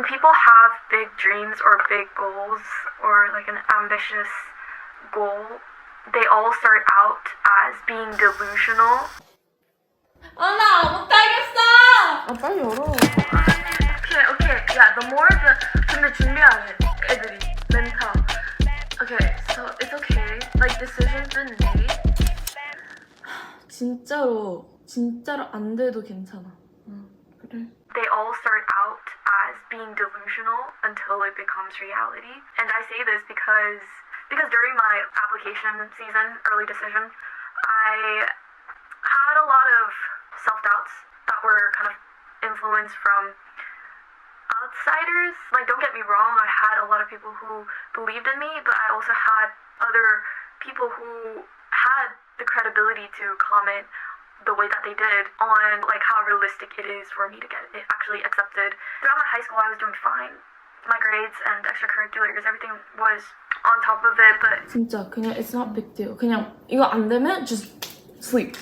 when people have big dreams or big goals or like an ambitious goal, they all start out as being delusional. 나 못하겠어! 빨리 열어. Okay. Yeah, the more the 근데 준비하네 애들이 멘탈. Okay, so it's okay. Like decisions been made. 진짜로 안 돼도 괜찮아. 그래. They all start out as being delusional until it becomes reality. And I say this because during my application season, early decision, I had a lot of self-doubts that were kind of influenced from outsiders. Like, don't get me wrong, I had a lot of people who believed in me, but I also had other people who had the credibility to comment the way that they did on like how realistic it is for me to get it actually accepted. Throughout my high school, I was doing fine. My grades and extracurriculars, everything was on top of it, but 진짜 그냥 it's not big deal. 그냥 이거 안 되면 just sleep.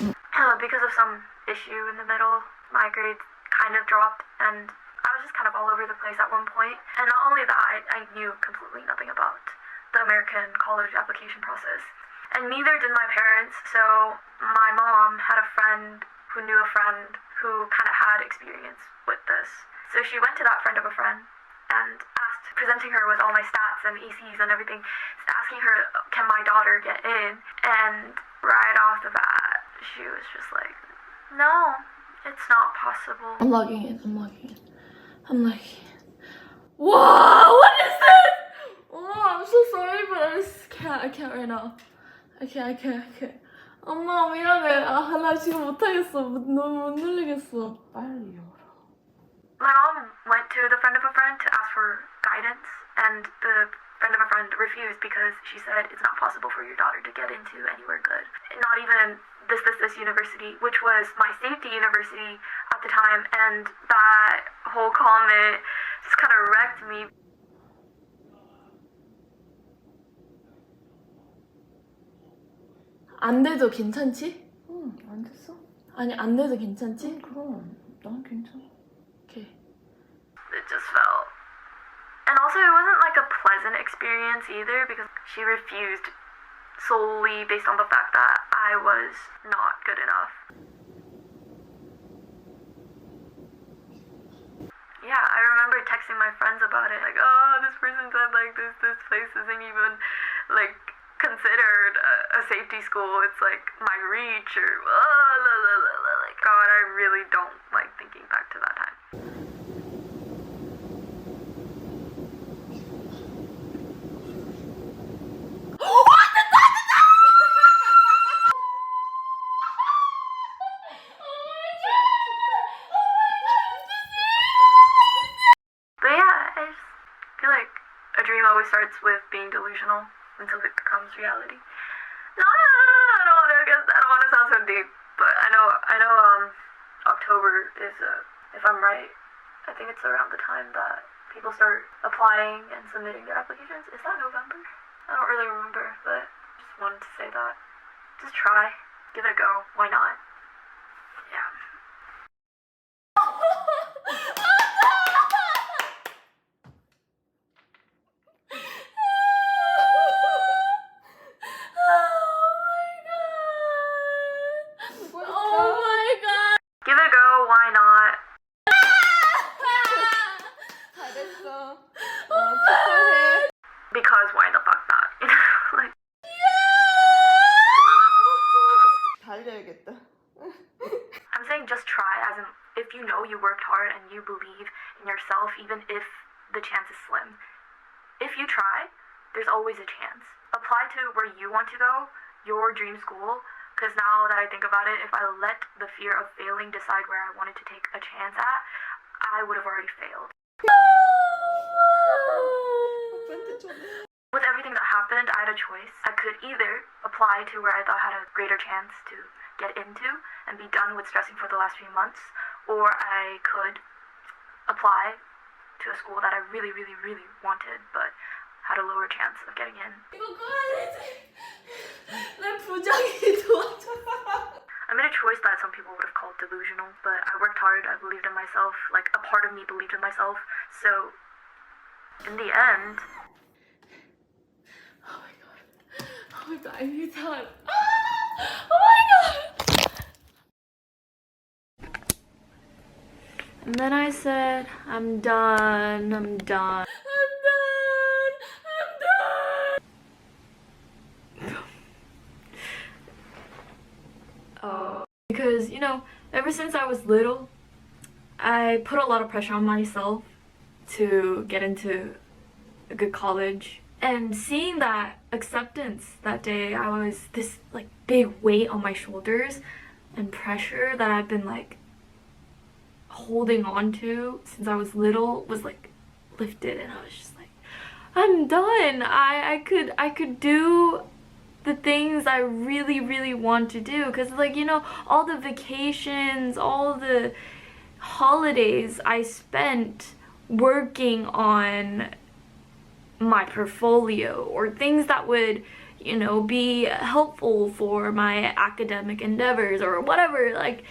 because of some issue in the middle, my grades kind of dropped, and I was just kind of all over the place at one point. And not only that, I knew completely nothing about the American college application process. And neither did my parents, so my mom had a friend who knew a friend who kind of had experience with this. So she went to that friend of a friend and asked, presenting her with all my stats and ECs and everything, asking her, can my daughter get in? And right off the bat, she was just like, no, it's not possible. I'm logging in. Wow, what is this? Oh, I'm so sorry, but I can't right now. I can't. 엄마 미안해. 나 지금 못하겠어. 너무 못 누르겠어. 빨리 열어. My mom went to the friend of a friend to ask for guidance, and the friend of a friend refused because she said it's not possible for your daughter to get into anywhere good. Not even this university, which was my safety university at the time, and that whole comment just kind of wrecked me. 안 돼도 괜찮지? 응, 안 됐어. 아니 안 돼도 괜찮지? 응, 그럼 난 괜찮아. 오케이. It just felt, and also it wasn't like a pleasant experience either because she refused solely based on the fact that I was not good enough. Yeah, I remember texting my friends about it, like, oh, this person said like this place isn't even like considered a safety school. It's like my reach or like, God, I really don't like thinking back to that time. But yeah, I just feel like a dream always starts with being delusional until it becomes reality. No, I don't want to sound so deep, but I know October is if I'm right, I think it's around the time that people start applying and submitting their applications. Is that November? I don't really remember, but just wanted to say that. Just try, give it a go. Why not? Yeah. Give it a go, why not? 잘했어. 축하해. Because why the fuck not? You know, like. 달려야겠다. I'm saying just try, as in if you know you worked hard and you believe in yourself, even if the chance is slim. If you try, there's always a chance. Apply to where you want to go, your dream school. Because now that I think about it, if I let the fear of failing decide where I wanted to take a chance at, I would have already failed. With everything that happened, I had a choice. I could either apply to where I thought I had a greater chance to get into and be done with stressing for the last few months, or I could apply to a school that I really, really, really wanted, but had a lower chance of getting in. 이거 꺼야지. 내 부장이 도와줘. I made a choice that some people would have called delusional, but I worked hard, I believed in myself, like a part of me believed in myself, so In the end, Oh my god, I need to tell him. Oh my god! and then I said, I'm done. I'm done. Oh, because, you know, ever since I was little, I put a lot of pressure on myself to get into a good college. And seeing that acceptance that day, I was this like big weight on my shoulders and pressure that I've been like holding on to since I was little was like lifted, and I was just like, I'm done. I could do the things I really want to do, because like, you know, all the vacations, all the holidays I spent working on my portfolio or things that would, you know, be helpful for my academic endeavors or whatever, like,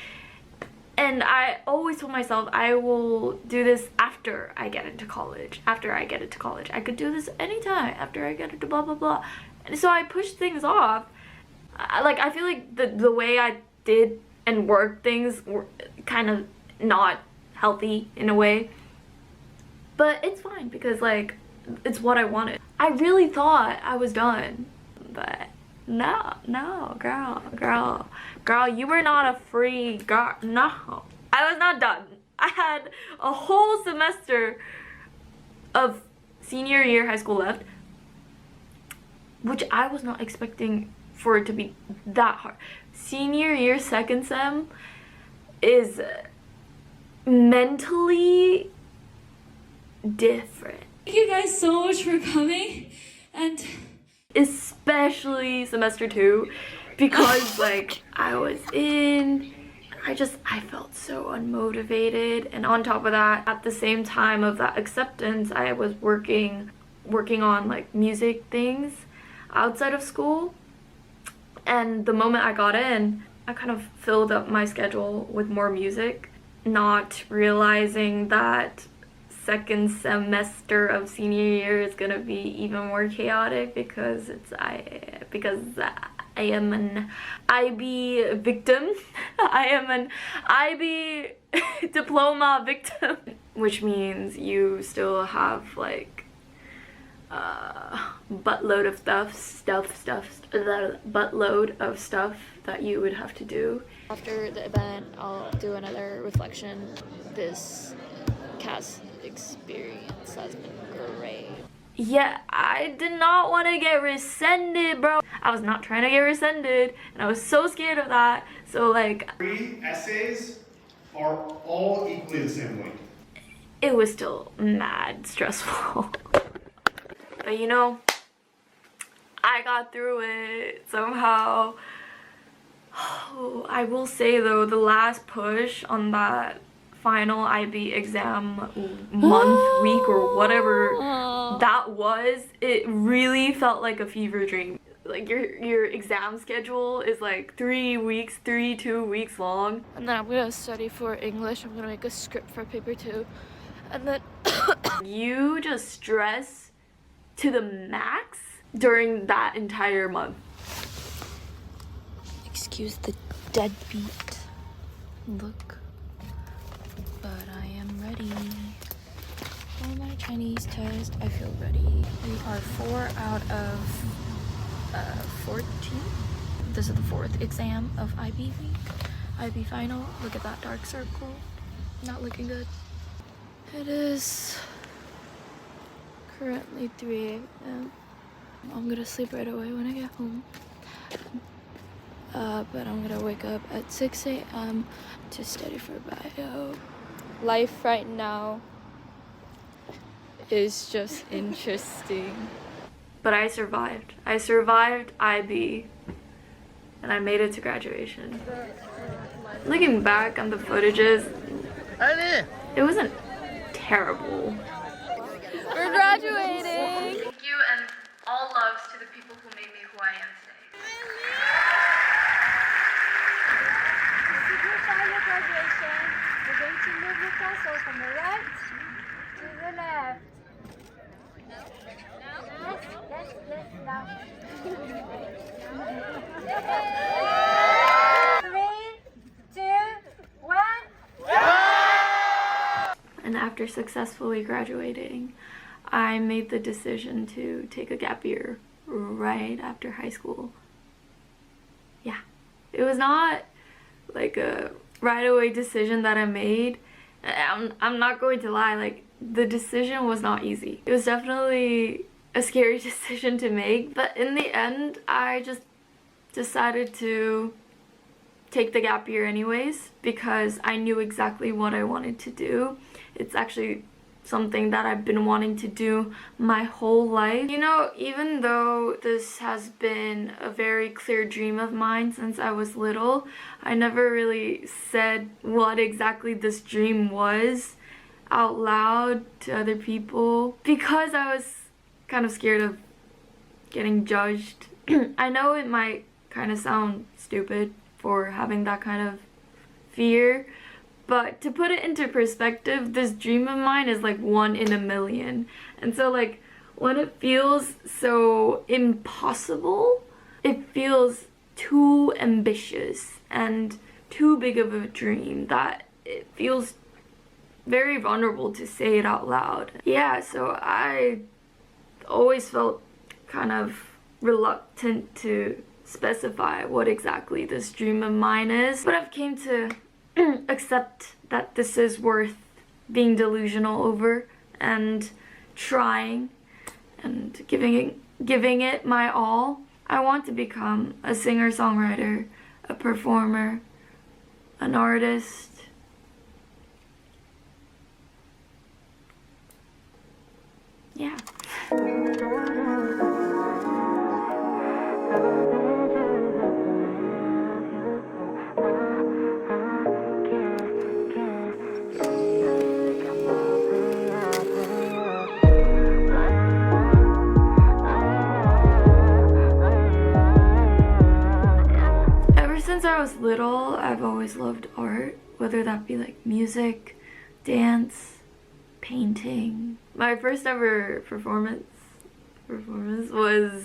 and I always told myself I will do this after I get into college. After I get into college, I could do this anytime after I get into blah blah blah. And so I pushed things off. I feel like the way I did and worked things were kind of not healthy in a way. But it's fine because like it's what I wanted. I really thought I was done, but no, girl, you were not a free girl. No, I was not done. I had a whole semester of senior year high school left, which I was not expecting for it to be that hard. Senior year second sem is mentally different. Thank you guys so much for coming, and especially semester 2, because like I was in, I felt so unmotivated, and on top of that, at the same time of that acceptance, I was working on like music things outside of school. And the moment I got in, I kind of filled up my schedule with more music, not realizing that second semester of senior year is gonna be even more chaotic because I am an IB victim. I am an IB diploma victim, which means you still have like buttload of stuff that you would have to do. after the event, I'll do another reflection. This cast experience has been great. Yeah, I did not want to get rescinded, bro. I was not trying to get rescinded, and I was so scared of that. So like, 3 essays are all equally the same weight. it was still mad stressful. But you know, I got through it somehow. Oh, I will say though, the last push on that final IB exam month, week, or whatever that was, it really felt like a fever dream. Like your exam schedule is like 2 weeks long. And then I'm gonna study for English. I'm gonna make a script for paper 2. And then You just stress to the max during that entire month. excuse the deadbeat look, but I am ready for my Chinese test. I feel ready. We are 4 out of 14. This is the 4th exam of IB week. IB final. Look at that dark circle. Not looking good. It is currently 3 a.m. I'm gonna sleep right away when I get home. But I'm gonna wake up at 6 a.m. to study for bio. Life right now is just interesting. But I survived. I survived IB, and I made it to graduation. Looking back on the footages, it wasn't terrible. We're graduating! Thank you, and all loves to the people who made me who I am today. Final graduation, we're going to move the tassel from the right to the left. after successfully graduating, I made the decision to take a gap year right after high school. Yeah. It was not like a right away decision that I made. I'm not going to lie, like the decision was not easy. It was definitely a scary decision to make, but in the end I just decided to take the gap year anyways because I knew exactly what I wanted to do. It's actually something that I've been wanting to do my whole life. You know, even though this has been a very clear dream of mine since I was little, I never really said what exactly this dream was out loud to other people because I was kind of scared of getting judged. I know it might kind of sound stupid for having that kind of fear, but to put it into perspective, this dream of mine is like 1 in a million. And so like when it feels so impossible, it feels too ambitious and too big of a dream that it feels very vulnerable to say it out loud. Yeah, so I always felt kind of reluctant to specify what exactly this dream of mine is, but I've came to accept that this is worth being delusional over and trying and giving it my all. I want to become a singer-songwriter, a performer, an artist. Yeah. Since I was little, I've always loved art, whether that be like music, dance, painting. My first ever performance was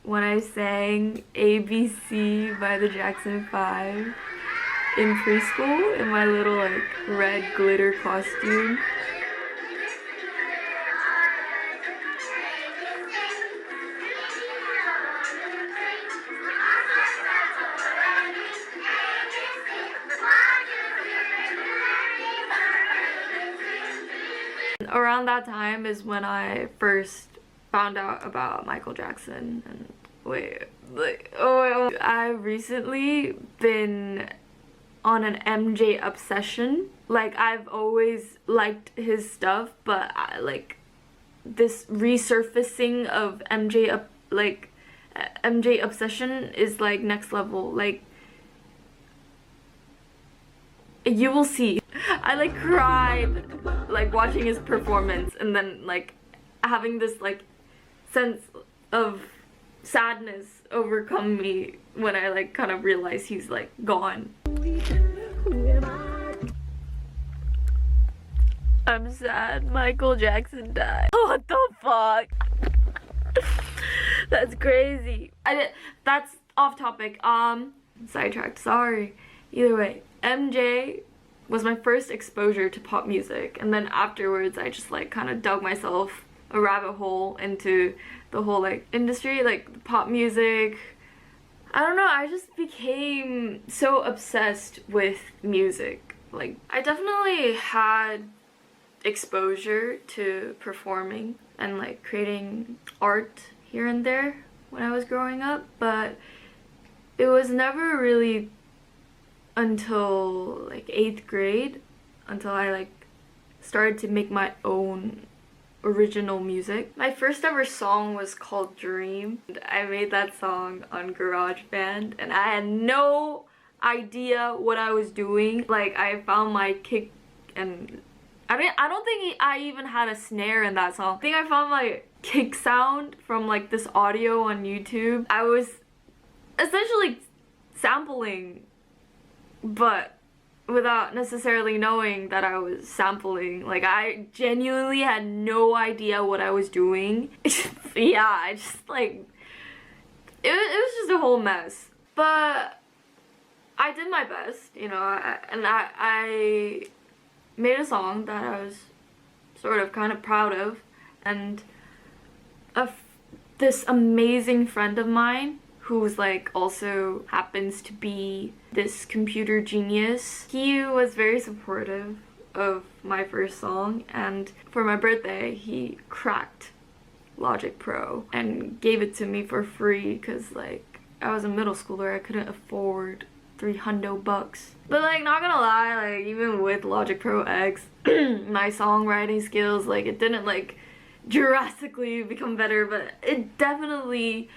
when I sang ABC by the Jackson 5 in preschool in my little like red glitter costume. Around that time is when I first found out about Michael Jackson and I've recently been on an MJ obsession. Like I've always liked his stuff, but like this resurfacing of MJ obsession is like next level. Like you will see. I like cried like watching his performance and then like having this like sense of sadness overcome me when I like kind of realized he's like gone. I'm sad Michael Jackson died. What the fuck? That's crazy. That's off topic. Sidetracked, sorry. Either way, MJ was my first exposure to pop music, and then afterwards I just like kind of dug myself a rabbit hole into the whole like industry, like pop music. I don't know, I just became so obsessed with music. Like I definitely had exposure to performing and like creating art here and there when I was growing up, but it was never really until like 8th grade until I like started to make my own original music. My first ever song was called Dream. I made that song on GarageBand and I had no idea what I was doing. Like I found my kick and I don't think I even had a snare in that song. I think I found my kick sound from like this audio on YouTube. I was essentially sampling, but without necessarily knowing that I was sampling. Like I genuinely had no idea what I was doing. Yeah, I just like it was just a whole mess, but I did my best, you know. I made a song that I was sort of kind of proud of, and this amazing friend of mine who's like also happens to be this computer genius. He was very supportive of my first song, and for my birthday he cracked Logic Pro and gave it to me for free because like I was a middle schooler, I couldn't afford $300 bucks. But like, not gonna lie, like even with Logic Pro X, my songwriting skills, like it didn't like drastically become better, but it definitely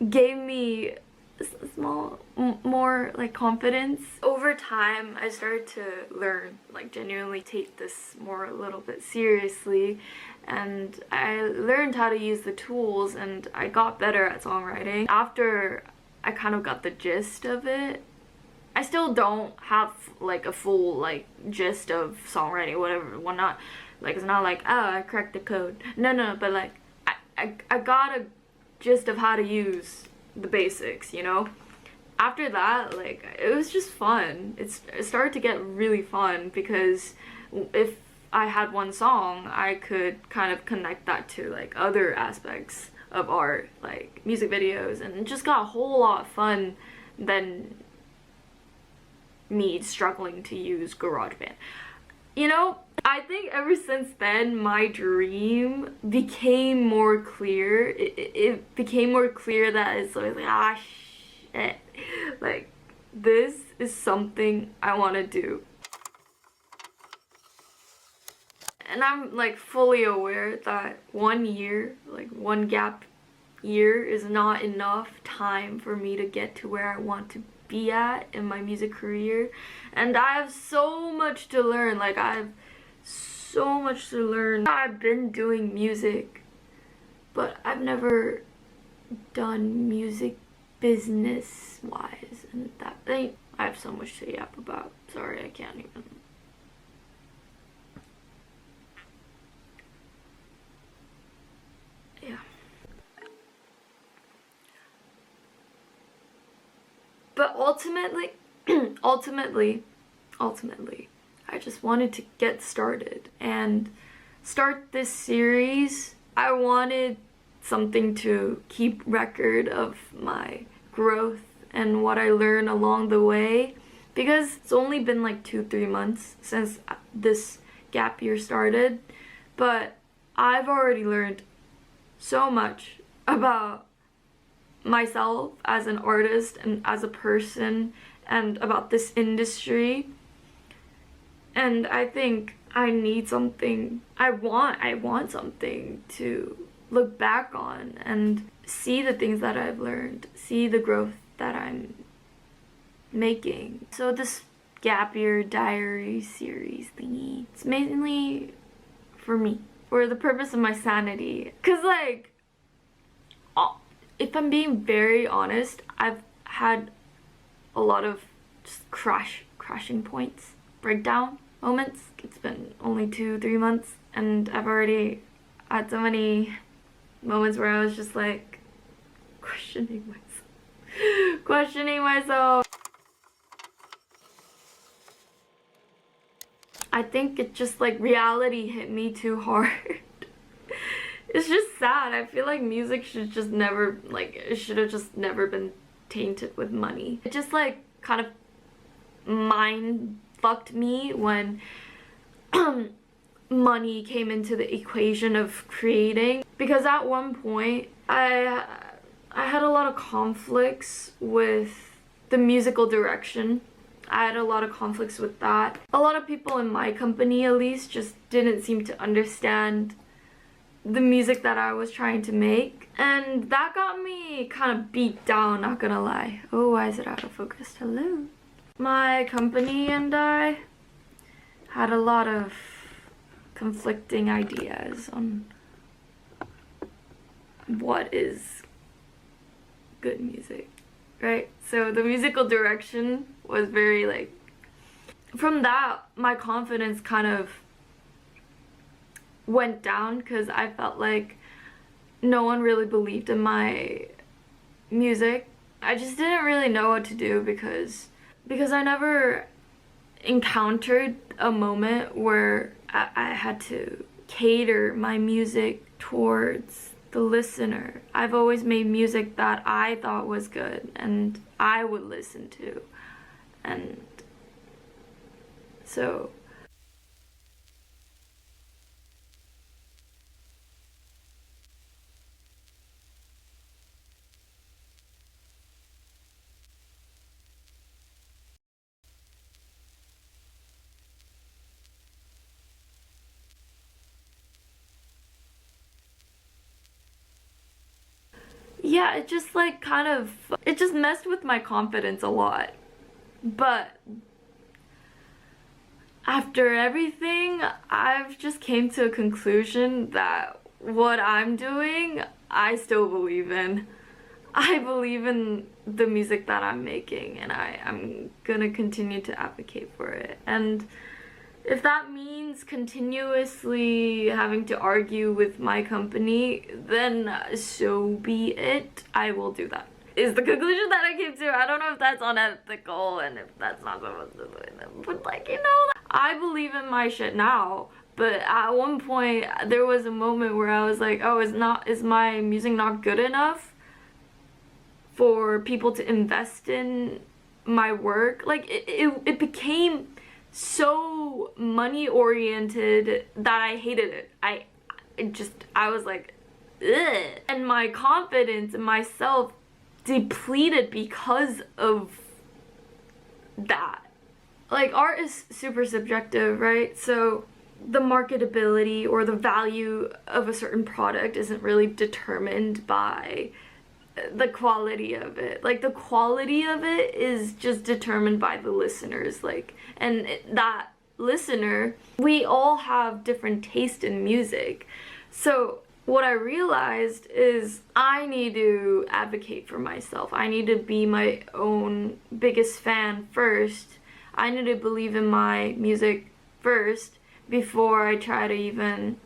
gave me a small more like confidence. Over time I started to learn, like genuinely take this more a little bit seriously, and I learned how to use the tools and I got better at songwriting. After I kind of got the gist of it, I still don't have like a full like gist of songwriting, whatnot. Like it's not like, oh, I cracked the code. No, but like I got a gist of how to use the basics, you know? After that, like it was just fun. It started to get really fun because if I had one song, I could kind of connect that to like other aspects of art, like music videos, and it just got a whole lot fun than me struggling to use GarageBand. You know, I think ever since then my dream became more clear. It became more clear that it's like, ah shit, like this is something I want to do. And I'm like fully aware that 1 year, like one gap year, is not enough time for me to get to where I want to be at in my music career. And I have so much to learn. Like I have so much to learn. I've been doing music, but I've never done music business wise, and that I have so much to yap about. Sorry, I can't even. Yeah. But ultimately, I just wanted to get started and start this series. I wanted something to keep record of my growth and what I learned along the way, because it's only been like 2-3 months since this gap year started, but I've already learned so much about myself as an artist and as a person and about this industry. And I think I need something, I want something to look back on and see the things that I've learned, see the growth that I'm making. So this gap year diary series thingy, it's mainly for me, for the purpose of my sanity. Cause like, if I'm being very honest, I've had a lot of just crashing points, breakdown moments. It's been only 2-3 months and I've already had so many moments where I was just like questioning myself. I think it just like reality hit me too hard. It's just sad. I feel like music should just never, like, it should have just never been tainted with money. It just like kind of mind fucked me when money came into the equation of creating, because at one point I had a lot of conflicts with the musical direction. I had a lot of conflicts with that. A lot of people in my company, at least, just didn't seem to understand the music that I was trying to make, and that got me kind of beat down, not gonna lie. Oh, why is it out of focus? Hello. My company and I had a lot of conflicting ideas on what is good music, right? So the musical direction was very like, from that my confidence kind of went down, because I felt like no one really believed in my music. I just didn't really know what to do because I never encountered a moment where I had to cater my music towards the listener. I've always made music that I thought was good and I would listen to. And so yeah, it just like it just messed with my confidence a lot. But after everything, I've just came to a conclusion that what I'm doing, I still believe in. I believe in the music that I'm making, and I'm gonna continue to advocate for it. And if that means continuously having to argue with my company, then so be it. I will do that. Is the conclusion that I came to. I don't know if that's unethical and if that's not supposed to do it. But like, you know, I believe in my shit now. But at one point, there was a moment where I was like, oh, is my music not good enough for people to invest in my work? Like, it became so money oriented that I hated it. I was like, ugh. And my confidence in myself depleted because of that. Like, art is super subjective, right? So the marketability or the value of a certain product isn't really determined by the quality of it. Like, the quality of it is just determined by the listeners. Like, and that listener, we all have different taste in music. So what I realized is I need to advocate for myself. I need to be my own biggest fan first. I need to believe in my music first before I try to even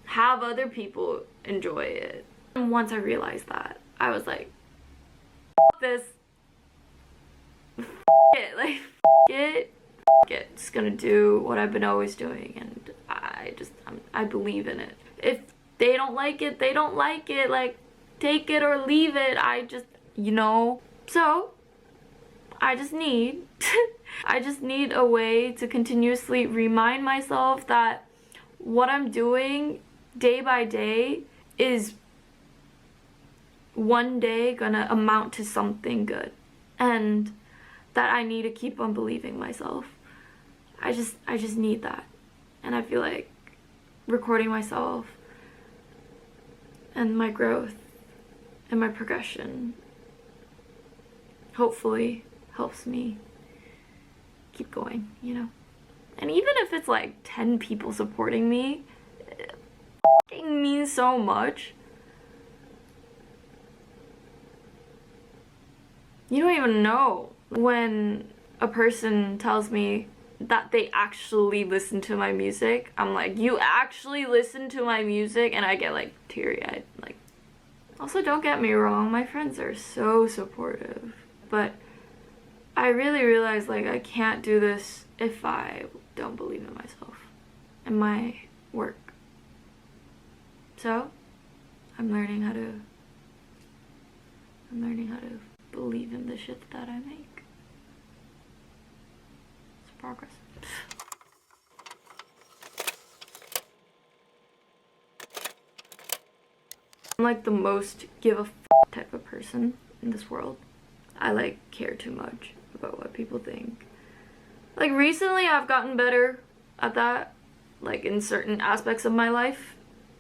have other people enjoy it. And once I realized that, I was like, F this. F it. Like, F it. Just gonna do what I've been always doing, and I believe in it. If they don't like it, they don't like it. Like, take it or leave it. I just, you know. So I just need I just need a way to continuously remind myself that what I'm doing day by day is one day gonna amount to something good, and that I need to keep on believing myself. I just need that. And I feel like recording myself and my growth and my progression hopefully helps me keep going, you know? And even if it's like 10 people supporting me, it means so much. You don't even know when a person tells me that they actually listen to my music. I'm like, you actually listen to my music? And I get like teary-eyed. Like, also, don't get me wrong, my friends are so supportive, but I really realized like I can't do this if I don't believe in myself and my work. So I'm learning how to believe in the shit that I make. It's progress. I'm like the most give a f type of person in this world. I like care too much about what people think. Like, recently I've gotten better at that, like in certain aspects of my life,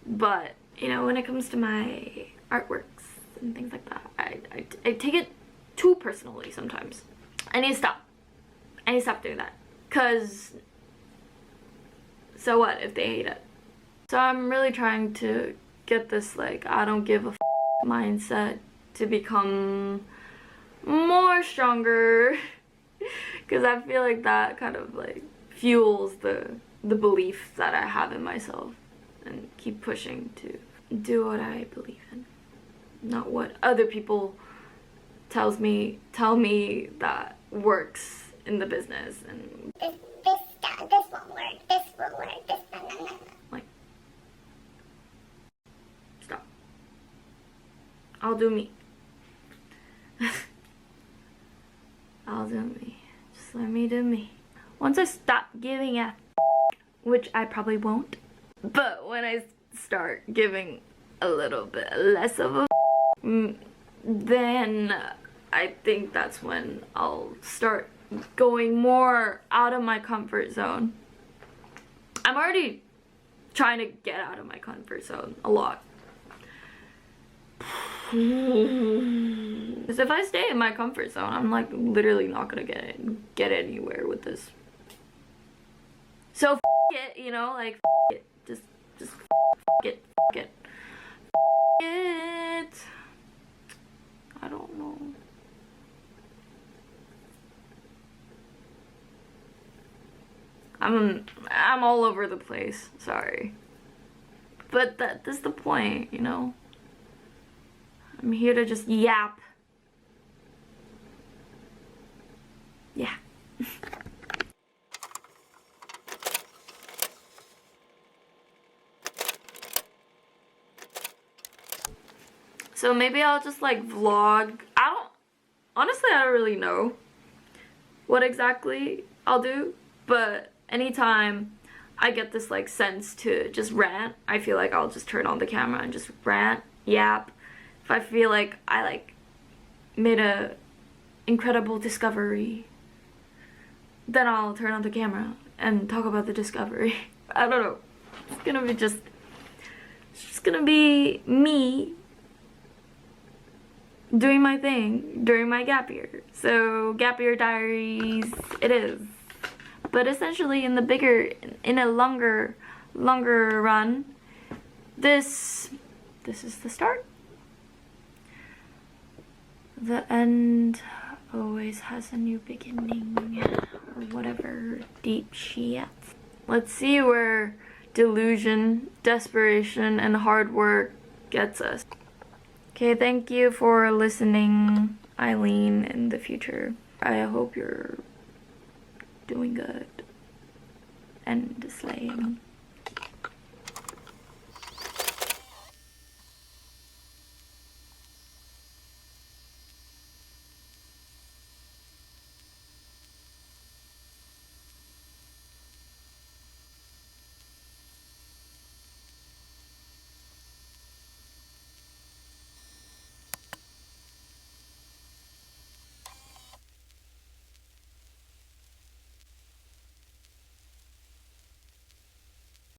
but you know, when it comes to my artworks and things like that, I take it too personally sometimes. I need to stop. I need to stop doing that. Cause so what if they hate it? So I'm really trying to get this like I don't give a f mindset to become more stronger, because I feel like that kind of like fuels the belief that I have in myself, and keep pushing to do what I believe in, not what other people tell me that works in the business. And this won't work, this won't work, this, no. Like, stop. I'll do me. I'll do me. Just let me do me. Once I stop giving a which I probably won't, but when I start giving a little bit less of a then I think that's when I'll start going more out of my comfort zone. I'm already trying to get out of my comfort zone a lot. Because if I stay in my comfort zone, I'm like literally not gonna get anywhere with this. So it, you know, like it. Just it. It. I don't know. I'm all over the place. Sorry. But that's the point, you know? I'm here to just yap. Yeah. So maybe I'll just like vlog. Honestly, I don't really know what exactly I'll do, but anytime I get this like sense to just rant, I feel like I'll just turn on the camera and just rant, yap. If I feel like I like made a incredible discovery, then I'll turn on the camera and talk about the discovery. I don't know. It's just gonna be me doing my thing during my gap year. So gap year diaries it is. But essentially in a longer run, this is the start. The end always has a new beginning, or whatever deep shit. Let's see where delusion, desperation, and hard work gets us. Okay, thank you for listening, Ailym, in the future. I hope you're doing good and slaying.